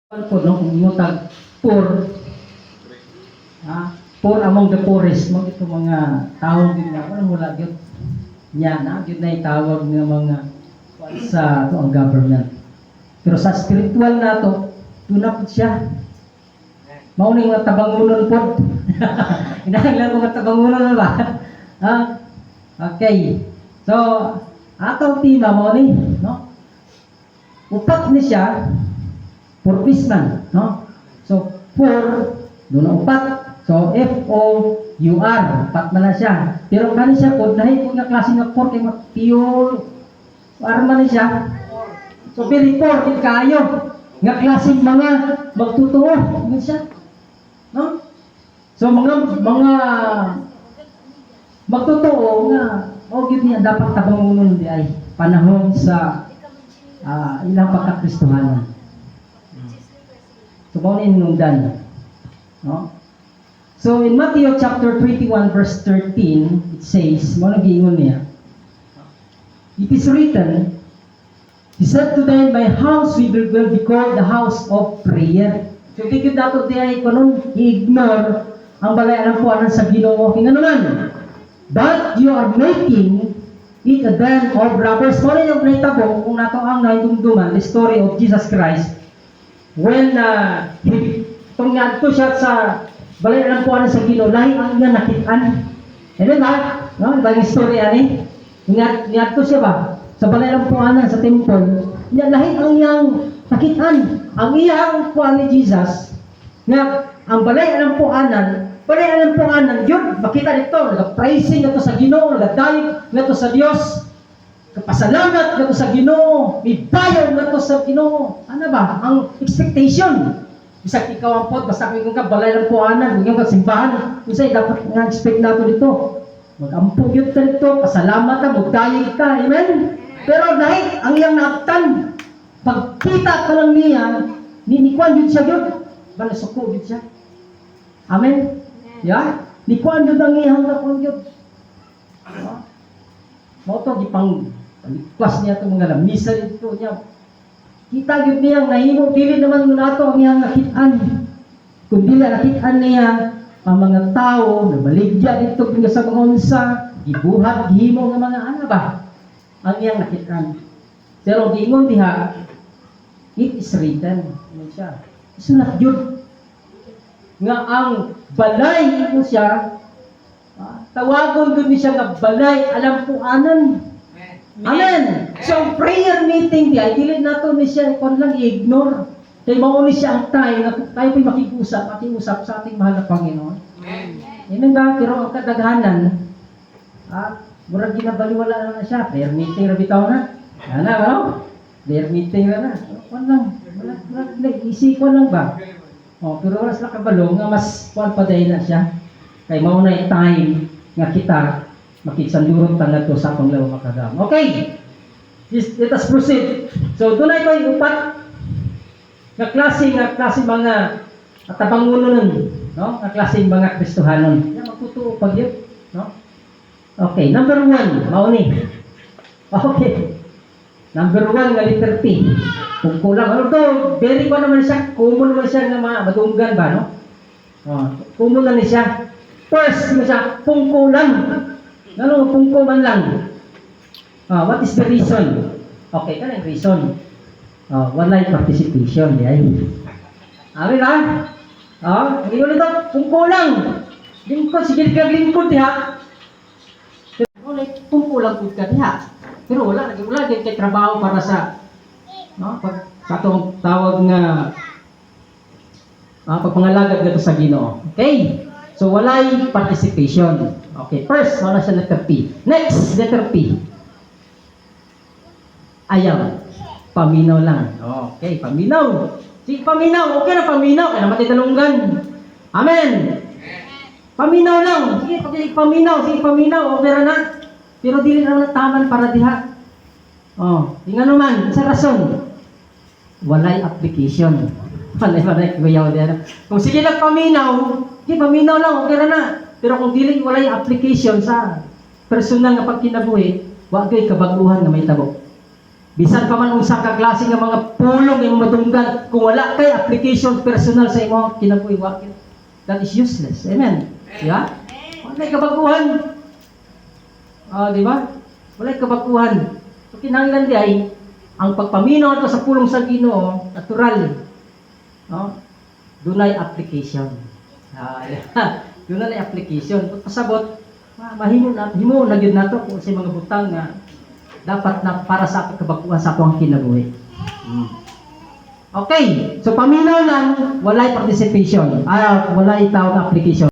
po no kung imutag poor, poor among the poorest mo ito mga tawag din na wala gyud nya na gyud na itawag nga mga sa to ang government. Pero sa spiritual nato tuna pud siya mao ning mga tabangunon pod. Inahanglan mga tabangunon ba? Okay. So atong tema mo ni no upat ni siya purpisman, no? So, for, doon ang upat. So, F-O-U-R. Upat man na siya. Pero kani siya po, dahil po nga klase nga for, kay pure, arma na siya. So, very poor, din kayo. Nga klase mga magtutuo. Ano siya? No? So, mga magtutuo nga, gid niya dapat tabangunon di ay panahon sa ilang pagkakristohanan. So, mao ni nungdan. No? So, in Matthew chapter 21 verse 13, it says, mao nagingon niya, it is written, he said to them, my house will be called the house of prayer. So, di gyud dato di ay kunon i-ignore ang balay-anan puanan sa Ginoo kinganuman. But you are making it a den of robbers. Mao ni yung nahitabo kung nato ang nahidumduman the story of Jesus Christ. When tungyad ko siya sa balay ng puwanan sa Ginoo, lahi ang nga nakitaan. Ano ba? No, ibang istorya ni. Ingat ko siya ba sa balay ng puwanan sa temple. Lahi ang yang nakitaan. Ang iyang puwan ni Jesus nga ang balay ng puwanan, yun, makita dito, nag-praising nga to sa Ginoo, nag-dive nga to sa Dios. Kapasalamat nga to sa Ginoo, ibayaw nga to sa Ginoo. Ano ba? Ang expectation. Bisag ikaw ang pot, basta kung ka balay ng puanan, kung ka simbahan, kasi dapat nga expect nato dito. Mag-ampog yun ka dito, pasalamat ka, magdayag ka, amen? Pero dahil ang iyang naaptan, pagkita ka lang niya, nikuan yun siya yun, balisuko yun siya. Amen? Yeah? Nikuan yun ang iyang nakuan yun. Mao to gipang kwas niya itong mga lamisa ito niya. Kita yun niya, nahimo, dili naman muna ito ang iyang nakitaan. Kung dili nakitaan niya, ang mga tao, nabaligya dito pinga sa mga unsa, gibuhat, gihimo ng mga ano ba? Ang iyang nakitaan. Pero giingon diha, it is written. Ano siya? Isulat yun. Nga ang balay ito siya, tawagon doon niya nga balay, alam po anan. Amen. So, prayer meeting diya, dili nato ni siya kon lang i-ignore. Kay mao ni siya ang time na tayo po'y makiusap sa ating mahal na Panginoon. Amen ba? Pero ang kadaghanan, murag ginabaliwala na siya. Prayer meeting ra bitaw na. Ana ba? Prayer meeting ra na. Kon lang, wala easy ko lang ba? Pero wala sila kabalo nga mas kuan pa dahil na siya. Kay mao na time nga kita makisandurot tanggap to sa atong lawa makagam. Okay. Let us proceed. So dunay koy upat nga klase mga tabangunon, no? Nga klase mga Kristohanon. Nga magtutuo pag yun, no? Okay, number 1, mao ni. Okay. Number 1 nga letter P. Kung kulang ano to, very ko naman siya, common naman siya nga mga madunggan ba, no? Common na ni siya. First, siya pungkulan. Ano, pungko man lang. What is the reason? Okay, kanang reason. Walay participation, yan. Amin ba? Hindi ko nito, pungko lang. Lingkod, sige ka lingkod, ha? Pero pungko lang po ka, ha? Pero wala din kay trabaho para sa, sa itong tawag nga, pagpangalagad na ito sa Ginoo. Okay? So, walay participation. Okay, first, wala siya letter P. Next, letter P. Ayaw. Paminaw lang. Okay, paminaw. Sige, paminaw. Okay na, paminaw. Kaya naman titanunggan. Amen. Paminaw lang. Sige, paminaw. Sige, paminaw. Okay na. Pero dili naman taman para diha. Tingnan naman, sa rason. Walay application. Walay kuyaw diha. Kung sige lang paminaw, sige, paminaw lang. Okay na. Pero kung dili walay application sa personal nga pagkinabuhi, wa gyud kabaguhan nga may tabo. Bisan pa man unsa ka klase nga mga pulong imong madunggan kung wala kay application personal sa imong kinabuhi that is useless. Amen. Yeah? Wala kabaguhan. Di ba? Wala kabaguhan. So kinahanglan di ay ang pagpaminaw ato sa pulong sa Ginoo natural. No? Dunay application. Dunay application. Pasabot mahimo na gyud nato kung sa mga butang nga dapat na para sa kabakuan sa atong kinabuhi. Okay, so paminaw lang, walay participation. Walay tawag application.